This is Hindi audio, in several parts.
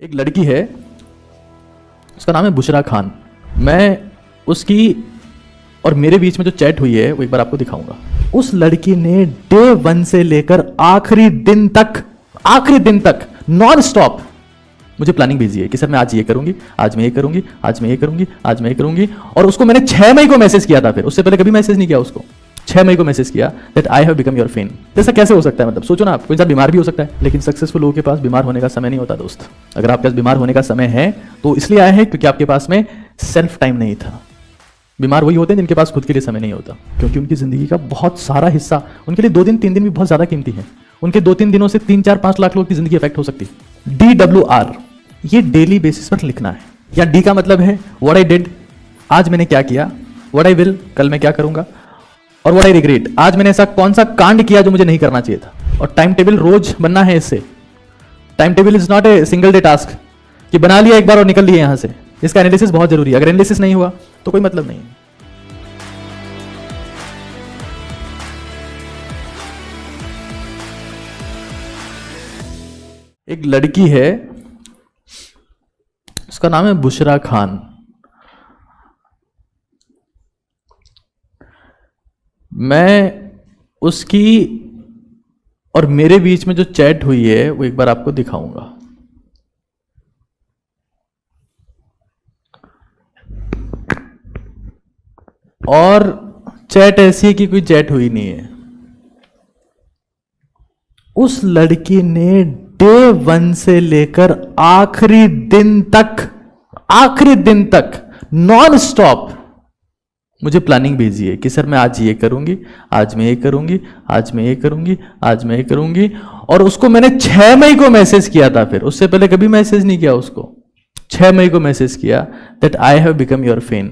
एक लड़की है, उसका नाम है बुशरा खान। मैं उसकी और मेरे बीच में जो चैट हुई है वो एक बार आपको दिखाऊंगा। उस लड़की ने डे 1 से लेकर आखिरी दिन तक नॉन स्टॉप मुझे प्लानिंग भेजी है कि सर मैं आज ये करूंगी, आज मैं ये करूंगी, आज मैं ये करूंगी, आज मैं ये करूंगी। और उसको मैंने 6 मई को मैसेज किया था, फिर उससे पहले कभी मैसेज नहीं किया उसको। 6 मई को मैसेज किया that I have become your fan. ऐसा कैसे हो सकता है? मतलब सोचो ना, आप कोई इंसान बीमार भी हो सकता है, लेकिन सक्सेसफुल लोगों के पास बीमार होने का समय नहीं होता दोस्त। अगर आपके पास बीमार होने का समय है तो इसलिए आया है क्योंकि आपके पास में सेल्फ टाइम नहीं था। बीमार वही होते हैं जिनके पास खुद के लिए समय नहीं होता, क्योंकि उनकी जिंदगी का बहुत सारा हिस्सा, उनके लिए 2 दिन 3 दिन भी बहुत ज्यादा कीमती है। उनके 2-3 दिनों से 3-4-5 लाख लोगों की जिंदगी इफेक्ट हो सकती है। DWR, ये डेली बेसिस पर लिखना है। या D का मतलब है व्हाट आई डिड, आज मैंने क्या किया। व्हाट आई विल, कल मैं क्या करूंगा। और व्हाट आई रिग्रेट, आज मैंने ऐसा कौन सा कांड किया जो मुझे नहीं करना चाहिए था। और टाइम टेबल रोज बनना है इससे। Time table is not a single day task कि बना लिया एक बार और निकल लिए यहां से। इसका एनालिसिस बहुत जरूरी है। अगर एनालिसिस नहीं हुआ तो कोई मतलब नहीं है। एक लड़की है, उसका नाम है बुशरा खान। मैं उसकी और मेरे बीच में जो चैट हुई है वो एक बार आपको दिखाऊंगा। और चैट ऐसी है कि कोई चैट हुई नहीं है। उस लड़की ने डे 1 से लेकर आखिरी दिन तक नॉन स्टॉप मुझे प्लानिंग भेजी है कि सर मैं आज ये करूंगी, आज मैं ये करूंगी, आज मैं ये करूंगी, आज मैं ये करूंगी। और उसको मैंने 6 मई को मैसेज किया था, फिर उससे पहले कभी मैसेज नहीं किया उसको। 6 मई को मैसेज किया that I have become your fan.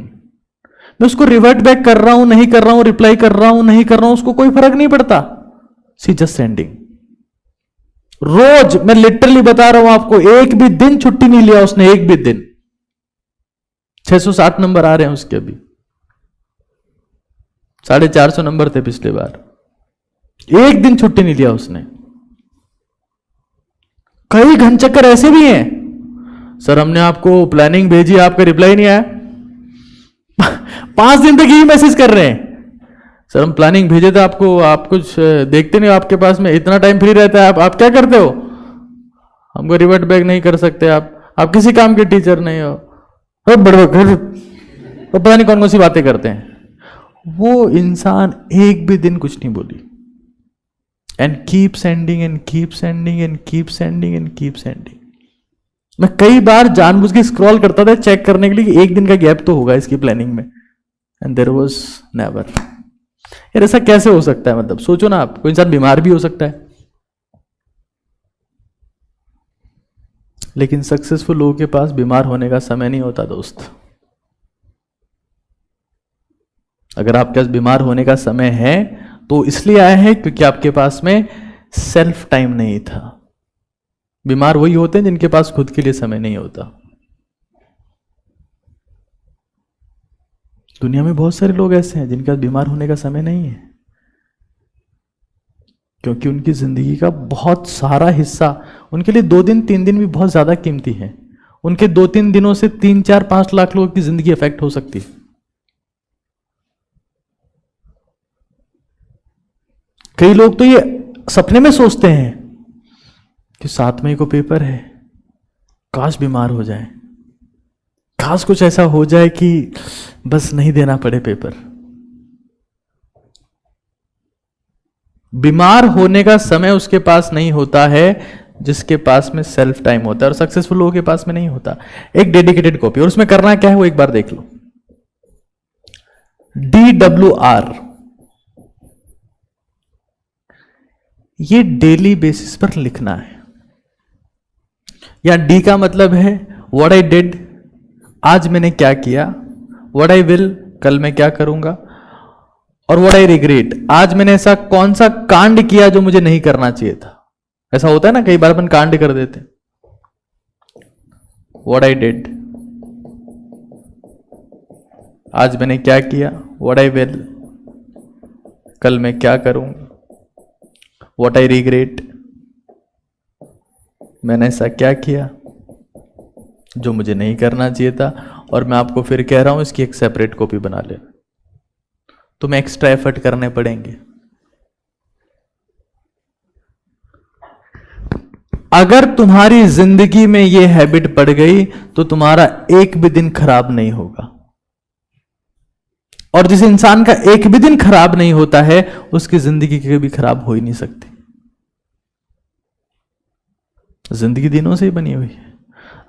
मैं उसको रिवर्ट बैक कर रहा हूं, नहीं कर रहा हूं, रिप्लाई कर रहा हूं, नहीं कर रहा हूं, उसको कोई फर्क नहीं पड़ता। सी जस्ट सेंडिंग। रोज मैं लिटरली बता रहा हूं आपको, एक भी दिन छुट्टी नहीं लिया उसने, एक भी दिन। 660 नंबर आ रहे हैं उसके अभी, 450 नंबर थे पिछले बार। एक दिन छुट्टी नहीं लिया उसने। कई घनचक्कर ऐसे भी हैं, सर हमने आपको प्लानिंग भेजी, आपका रिप्लाई नहीं आया। 5 दिन तक यही मैसेज कर रहे हैं, सर हम प्लानिंग भेजे थे आपको, आप कुछ देखते नहीं, आपके पास में इतना टाइम फ्री रहता है, आप क्या करते हो, हमको रिवर्ट बैक नहीं कर सकते, आप किसी काम के टीचर नहीं हो। बड़े तो पता नहीं कौन कौन सी बातें करते हैं। वो इंसान एक भी दिन कुछ नहीं बोली, and keep sending end keep sending end keep sending end keep sending. मैं कई बार जानबूझ के स्क्रॉल करता था चेक करने के लिए कि एक दिन का गैप तो होगा इसकी प्लानिंग में, एंड देयर वाज नेवर। यार ऐसा कैसे हो सकता है? मतलब सोचो ना, आप कोई इंसान बीमार भी हो सकता है, लेकिन सक्सेसफुल लोगों के पास बीमार होने का समय नहीं होता दोस्त। अगर आपके पास बीमार होने का समय है तो इसलिए आया है क्योंकि आपके पास में सेल्फ टाइम नहीं था। बीमार वही होते हैं जिनके पास खुद के लिए समय नहीं होता। दुनिया में बहुत सारे लोग ऐसे हैं जिनके पास बीमार होने का समय नहीं है, क्योंकि उनकी जिंदगी का बहुत सारा हिस्सा, उनके लिए 2 दिन 3 दिन भी बहुत ज्यादा कीमती है। उनके 2-3 दिनों से 3-4-5 लाख लोगों की जिंदगी इफेक्ट हो सकती है। कई लोग तो ये सपने में सोचते हैं कि 7 मई को पेपर है, काश बीमार हो जाए, काश कुछ ऐसा हो जाए कि बस नहीं देना पड़े पेपर। बीमार होने का समय उसके पास नहीं होता है जिसके पास में सेल्फ टाइम होता है, और सक्सेसफुल लोगों के पास में नहीं होता। एक डेडिकेटेड कॉपी, और उसमें करना क्या है वो एक बार देख लो। DWR, ये डेली बेसिस पर लिखना है। या D का मतलब है व्हाट आई डिड, आज मैंने क्या किया। व्हाट आई विल, कल मैं क्या करूंगा। और व्हाट आई रिग्रेट, आज मैंने ऐसा कौन सा कांड किया जो मुझे नहीं करना चाहिए था। ऐसा होता है ना, कई बार अपन कांड कर देते। व्हाट आई डिड, आज मैंने क्या किया। व्हाट आई विल, कल मैं क्या करूंगा। व्हाट आई रिग्रेट, मैंने ऐसा क्या किया। जो मुझे नहीं करना चाहिए था, और मैं आपको फिर कह रहा हूं इसकी एक सेपरेट कॉपी बना ले। तुम्हें एक्स्ट्रा एफर्ट करने पड़ेंगे। अगर तुम्हारी जिंदगी में ये हैबिट पड़ गई तो तुम्हारा एक भी दिन खराब नहीं होगा, और जिस इंसान का एक भी दिन खराब नहीं होता है उसकी जिंदगी कभी खराब हो ही नहीं सकती। जिंदगी दिनों से ही बनी हुई है।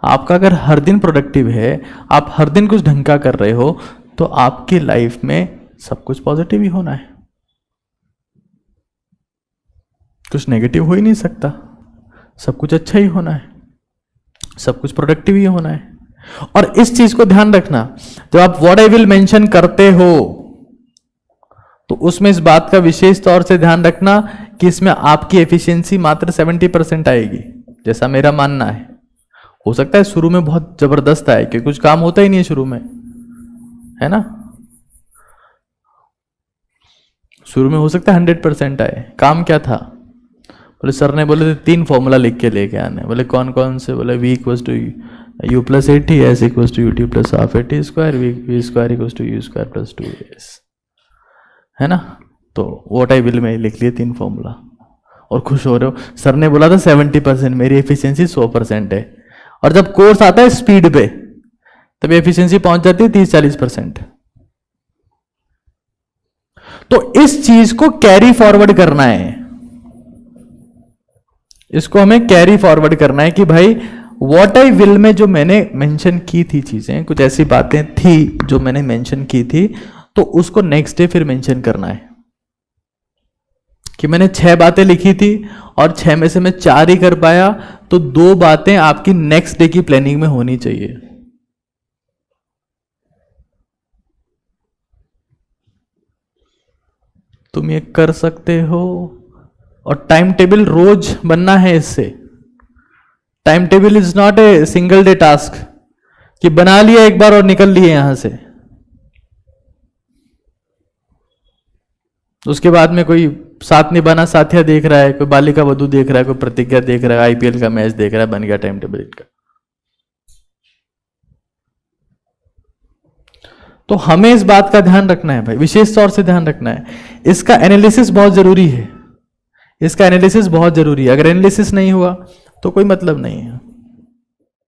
आपका अगर हर दिन प्रोडक्टिव है, आप हर दिन कुछ ढंग का कर रहे हो, तो आपकी लाइफ में सब कुछ पॉजिटिव ही होना है, कुछ नेगेटिव हो ही नहीं सकता। सब कुछ अच्छा ही होना है, सब कुछ प्रोडक्टिव ही होना है। और इस चीज को ध्यान रखना, जब आप व्हाट आई विल मेंशन करते हो तो उसमें इस बात का विशेष तौर से ध्यान रखना कि इसमें आपकी एफिशिएंसी मात्र 70% आएगी, जैसा मेरा मानना है। हो सकता है शुरू में बहुत जबरदस्त आए, क्योंकि कुछ काम होता ही नहीं है शुरू में, है ना। शुरू में हो सकता है 100% आए। काम क्या था? बोले सर ने बोले 3 फॉर्मूला लिख के लेके आने। बोले कौन कौन से? बोले v equals to u plus 80, s equals to ut plus half 80 square, v square equals to u square plus 2s, है ना। तो व्हाट आई विल में लिख लिए 3 फॉर्मूला और खुश हो रहे हो। सर ने बोला था 70%, मेरी एफिशिएंसी 100% है। और जब कोर्स आता है स्पीड पे तब एफिशिएंसी पहुंच जाती है 30-40%। तो इस चीज को कैरी फॉरवर्ड करना है, इसको हमें कैरी फॉरवर्ड करना है कि भाई व्हाट आई विल में जो मैंने मेंशन की थी चीजें, कुछ ऐसी बातें थी जो मैंने मेंशन की थी, तो उसको नेक्स्ट डे फिर मेंशन करना है कि मैंने 6 बातें लिखी थी और 6 में से मैं 4 ही कर पाया, तो 2 बातें आपकी नेक्स्ट डे की प्लानिंग में होनी चाहिए। तुम ये कर सकते हो। और टाइम टेबल रोज बनना है। इससे time table is not a single day task कि बना लिया एक बार और निकल लिए यहां से, उसके बाद में कोई साथ नहीं बना, साथिया देख रहा है, कोई बालिका वधू देख रहा है, कोई प्रतिज्ञा देख रहा है, आईपीएल का मैच देख रहा है, बन गया टाइम टेबल इनका। तो हमें इस बात का ध्यान रखना है भाई, विशेष तौर से ध्यान रखना है। इसका एनालिसिस बहुत जरूरी है, इसका एनालिसिस बहुत जरूरी है। अगर एनालिसिस नहीं हुआ तो कोई मतलब नहीं है।